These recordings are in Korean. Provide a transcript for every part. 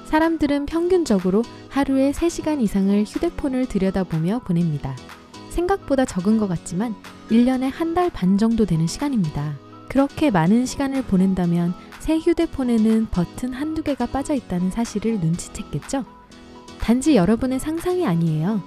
사람들은 평균적으로 하루에 3시간 이상을 휴대폰을 들여다보며 보냅니다. 생각보다 적은 것 같지만 1년에 한 달 반 정도 되는 시간입니다. 그렇게 많은 시간을 보낸다면 새 휴대폰에는 버튼 한두 개가 빠져 있다는 사실을 눈치챘겠죠? 단지 여러분의 상상이 아니에요.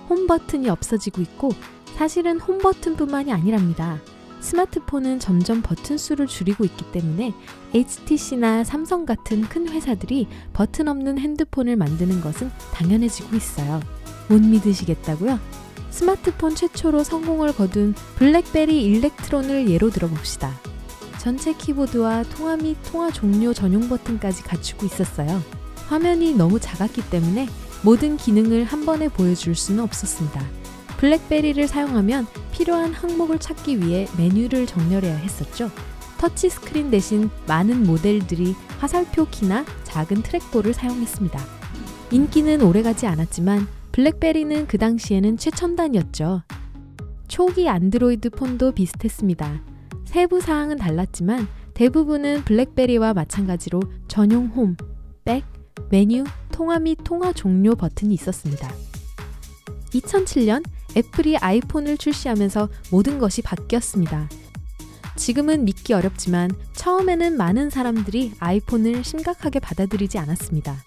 홈 버튼이 없어지고 있고 사실은 홈 버튼뿐만이 아니랍니다. 스마트폰은 점점 버튼 수를 줄이고 있기 때문에 HTC나 삼성 같은 큰 회사들이 버튼 없는 핸드폰을 만드는 것은 당연해지고 있어요. 못 믿으시겠다고요? 스마트폰 최초로 성공을 거둔 블랙베리 일렉트론을 예로 들어봅시다. 전체 키보드와 통화 및 통화 종료 전용 버튼까지 갖추고 있었어요. 화면이 너무 작았기 때문에 모든 기능을 한 번에 보여줄 수는 없었습니다. 블랙베리를 사용하면 필요한 항목을 찾기 위해 메뉴를 정렬해야 했었죠. 터치스크린 대신 많은 모델들이 화살표 키나 작은 트랙볼을 사용했습니다. 인기는 오래가지 않았지만 블랙베리는 그 당시에는 최첨단이었죠. 초기 안드로이드 폰도 비슷했습니다. 세부 사항은 달랐지만 대부분은 블랙베리와 마찬가지로 전용 홈, 백, 메뉴, 통화 및 통화 종료 버튼이 있었습니다. 2007년 애플이 아이폰을 출시하면서 모든 것이 바뀌었습니다. 지금은 믿기 어렵지만 처음에는 많은 사람들이 아이폰을 심각하게 받아들이지 않았습니다.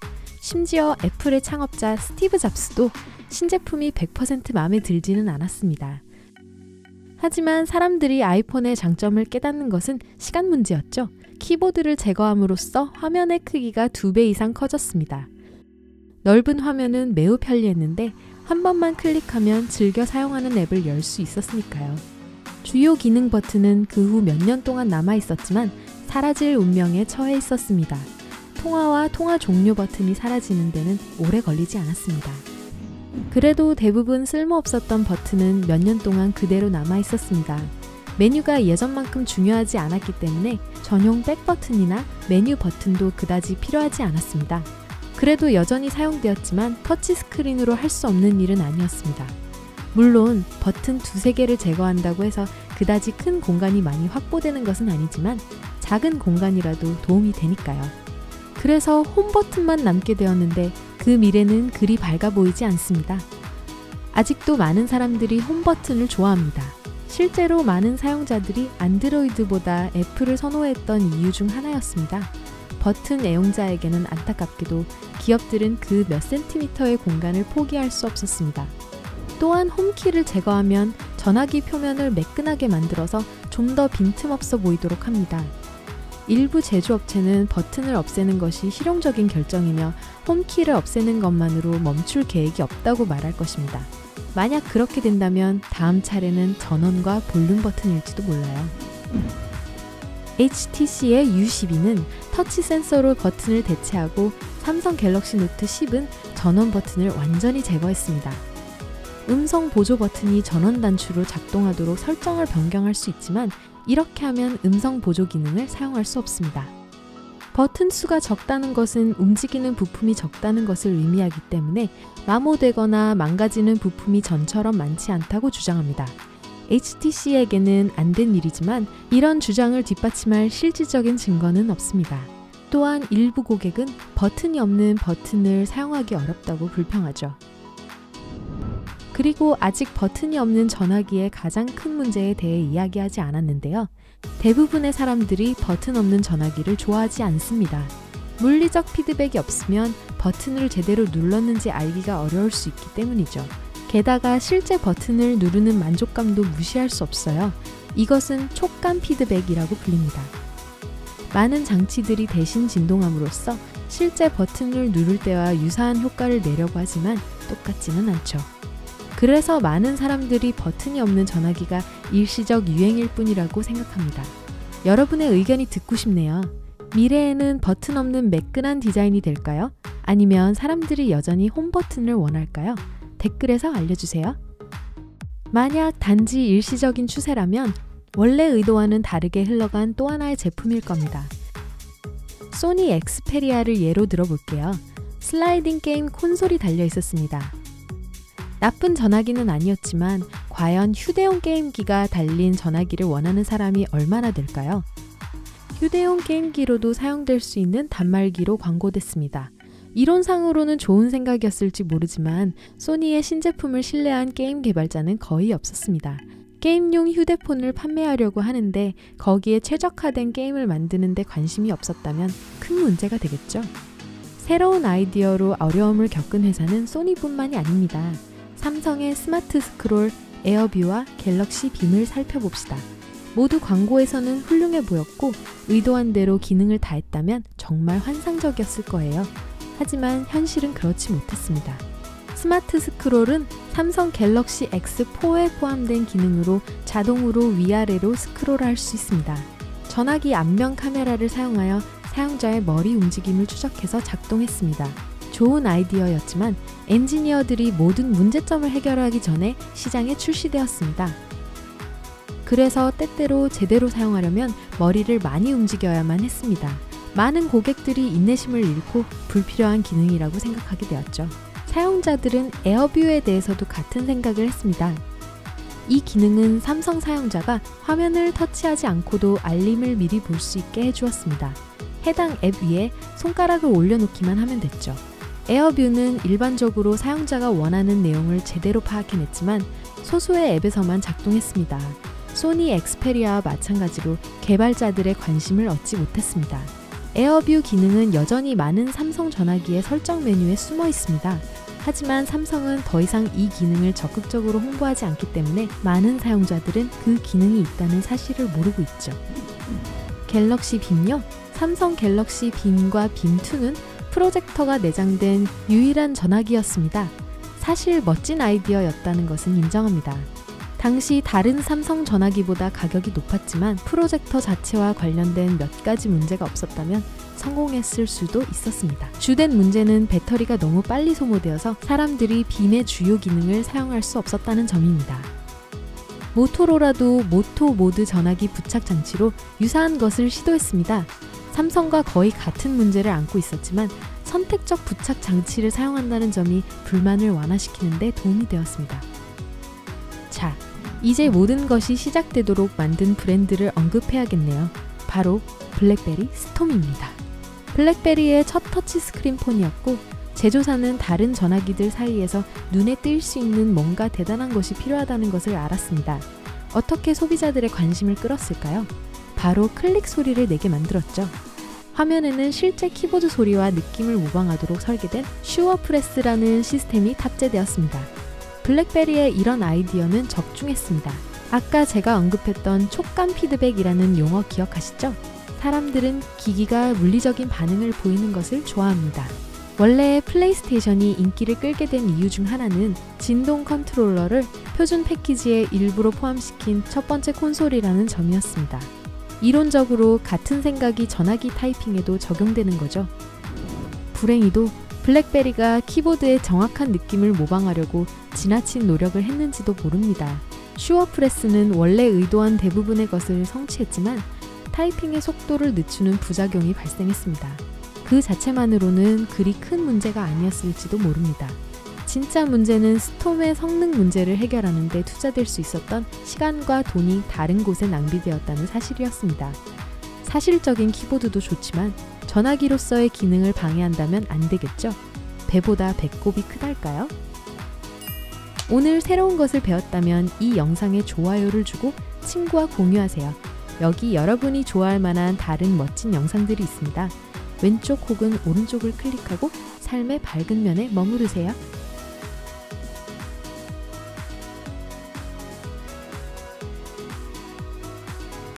심지어 애플의 창업자 스티브 잡스도 신제품이 100% 마음에 들지는 않았습니다. 하지만 사람들이 아이폰의 장점을 깨닫는 것은 시간 문제였죠. 키보드를 제거함으로써 화면의 크기가 2배 이상 커졌습니다. 넓은 화면은 매우 편리했는데 한 번만 클릭하면 즐겨 사용하는 앱을 열 수 있었으니까요. 주요 기능 버튼은 그 후 몇 년 동안 남아 있었지만 사라질 운명에 처해 있었습니다. 통화와 통화 종료 버튼이 사라지는 데는 오래 걸리지 않았습니다. 그래도 대부분 쓸모없었던 버튼은 몇 년 동안 그대로 남아 있었습니다. 메뉴가 예전만큼 중요하지 않았기 때문에 전용 백 버튼이나 메뉴 버튼도 그다지 필요하지 않았습니다. 그래도 여전히 사용되었지만 터치스크린으로 할 수 없는 일은 아니었습니다. 물론 버튼 2-3개를 제거한다고 해서 그다지 큰 공간이 많이 확보되는 것은 아니지만 작은 공간이라도 도움이 되니까요. 그래서 홈 버튼만 남게 되었는데 그 미래는 그리 밝아 보이지 않습니다. 아직도 많은 사람들이 홈 버튼을 좋아합니다. 실제로 많은 사용자들이 안드로이드보다 애플을 선호했던 이유 중 하나였습니다. 버튼 애용자에게는 안타깝게도 기업들은 그 몇 센티미터의 공간을 포기할 수 없었습니다. 또한 홈키를 제거하면 전화기 표면을 매끈하게 만들어서 좀 더 빈틈없어 보이도록 합니다. 일부 제조업체는 버튼을 없애는 것이 실용적인 결정이며 홈키를 없애는 것만으로 멈출 계획이 없다고 말할 것입니다. 만약 그렇게 된다면 다음 차례는 전원과 볼륨 버튼일지도 몰라요. HTC의 U12는 터치 센서로 버튼을 대체하고 삼성 갤럭시 노트 10은 전원 버튼을 완전히 제거했습니다. 음성 보조 버튼이 전원 단추로 작동하도록 설정을 변경할 수 있지만 이렇게 하면 음성 보조 기능을 사용할 수 없습니다. 버튼 수가 적다는 것은 움직이는 부품이 적다는 것을 의미하기 때문에 마모되거나 망가지는 부품이 전처럼 많지 않다고 주장합니다. HTC에게는 안 된 일이지만 이런 주장을 뒷받침할 실질적인 증거는 없습니다. 또한 일부 고객은 버튼이 없는 버튼을 사용하기 어렵다고 불평하죠. 그리고 아직 버튼이 없는 전화기의 가장 큰 문제에 대해 이야기하지 않았는데요. 대부분의 사람들이 버튼 없는 전화기를 좋아하지 않습니다. 물리적 피드백이 없으면 버튼을 제대로 눌렀는지 알기가 어려울 수 있기 때문이죠. 게다가 실제 버튼을 누르는 만족감도 무시할 수 없어요. 이것은 촉감 피드백이라고 불립니다. 많은 장치들이 대신 진동함으로써 실제 버튼을 누를 때와 유사한 효과를 내려고 하지만 똑같지는 않죠. 그래서 많은 사람들이 버튼이 없는 전화기가 일시적 유행일 뿐이라고 생각합니다. 여러분의 의견이 듣고 싶네요. 미래에는 버튼 없는 매끈한 디자인이 될까요? 아니면 사람들이 여전히 홈 버튼을 원할까요? 댓글에서 알려주세요. 만약 단지 일시적인 추세라면 원래 의도와는 다르게 흘러간 또 하나의 제품일 겁니다. 소니 엑스페리아를 예로 들어볼게요. 슬라이딩 게임 콘솔이 달려 있었습니다. 나쁜 전화기는 아니었지만 과연 휴대용 게임기가 달린 전화기를 원하는 사람이 얼마나 될까요? 휴대용 게임기로도 사용될 수 있는 단말기로 광고됐습니다. 이론상으로는 좋은 생각이었을지 모르지만 소니의 신제품을 신뢰한 게임 개발자는 거의 없었습니다. 게임용 휴대폰을 판매하려고 하는데 거기에 최적화된 게임을 만드는 데 관심이 없었다면 큰 문제가 되겠죠. 새로운 아이디어로 어려움을 겪은 회사는 소니뿐만이 아닙니다. 삼성의 스마트 스크롤, 에어뷰와 갤럭시 빔을 살펴봅시다. 모두 광고에서는 훌륭해 보였고 의도한 대로 기능을 다했다면 정말 환상적이었을 거예요. 하지만 현실은 그렇지 못했습니다. 스마트 스크롤은 삼성 갤럭시 X4에 포함된 기능으로 자동으로 위아래로 스크롤할 수 있습니다. 전화기 앞면 카메라를 사용하여 사용자의 머리 움직임을 추적해서 작동했습니다. 좋은 아이디어였지만 엔지니어들이 모든 문제점을 해결하기 전에 시장에 출시되었습니다. 그래서 때때로 제대로 사용하려면 머리를 많이 움직여야만 했습니다. 많은 고객들이 인내심을 잃고 불필요한 기능이라고 생각하게 되었죠. 사용자들은 에어뷰에 대해서도 같은 생각을 했습니다. 이 기능은 삼성 사용자가 화면을 터치하지 않고도 알림을 미리 볼 수 있게 해주었습니다. 해당 앱 위에 손가락을 올려놓기만 하면 됐죠. 에어뷰는 일반적으로 사용자가 원하는 내용을 제대로 파악해냈지만 소수의 앱에서만 작동했습니다. 소니 엑스페리아와 마찬가지로 개발자들의 관심을 얻지 못했습니다. 에어뷰 기능은 여전히 많은 삼성 전화기의 설정 메뉴에 숨어 있습니다. 하지만 삼성은 더 이상 이 기능을 적극적으로 홍보하지 않기 때문에 많은 사용자들은 그 기능이 있다는 사실을 모르고 있죠. 갤럭시 빔요? 삼성 갤럭시 빔과 빔2는 프로젝터가 내장된 유일한 전화기였습니다. 사실 멋진 아이디어였다는 것은 인정합니다. 당시 다른 삼성 전화기보다 가격이 높았지만 프로젝터 자체와 관련된 몇 가지 문제가 없었다면 성공했을 수도 있었습니다. 주된 문제는 배터리가 너무 빨리 소모되어서 사람들이 빔의 주요 기능을 사용할 수 없었다는 점입니다. 모토로라도 모토 모드 전화기 부착 장치로 유사한 것을 시도했습니다. 삼성과 거의 같은 문제를 안고 있었지만 선택적 부착 장치를 사용한다는 점이 불만을 완화시키는 데 도움이 되었습니다. 자, 이제 모든 것이 시작되도록 만든 브랜드를 언급해야겠네요. 바로 블랙베리 스톰입니다. 블랙베리의 첫 터치스크린 폰이었고 제조사는 다른 전화기들 사이에서 눈에 띌 수 있는 뭔가 대단한 것이 필요하다는 것을 알았습니다. 어떻게 소비자들의 관심을 끌었을까요? 바로 클릭 소리를 내게 만들었죠. 화면에는 실제 키보드 소리와 느낌을 모방하도록 설계된 슈어프레스라는 시스템이 탑재되었습니다. 블랙베리의 이런 아이디어는 적중했습니다. 아까 제가 언급했던 촉감 피드백이라는 용어 기억하시죠? 사람들은 기기가 물리적인 반응을 보이는 것을 좋아합니다. 원래 플레이스테이션이 인기를 끌게 된 이유 중 하나는 진동 컨트롤러를 표준 패키지에 일부러 포함시킨 첫 번째 콘솔이라는 점이었습니다. 이론적으로 같은 생각이 전화기 타이핑에도 적용되는 거죠. 불행히도 블랙베리가 키보드의 정확한 느낌을 모방하려고 지나친 노력을 했는지도 모릅니다. 슈어프레스는 원래 의도한 대부분의 것을 성취했지만 타이핑의 속도를 늦추는 부작용이 발생했습니다. 그 자체만으로는 그리 큰 문제가 아니었을지도 모릅니다. 진짜 문제는 스톰의 성능 문제를 해결하는 데 투자될 수 있었던 시간과 돈이 다른 곳에 낭비되었다는 사실이었습니다. 사실적인 키보드도 좋지만 전화기로서의 기능을 방해한다면 안 되겠죠? 배보다 배꼽이 크달까요? 오늘 새로운 것을 배웠다면 이 영상에 좋아요를 주고 친구와 공유하세요. 여기 여러분이 좋아할 만한 다른 멋진 영상들이 있습니다. 왼쪽 혹은 오른쪽을 클릭하고 삶의 밝은 면에 머무르세요.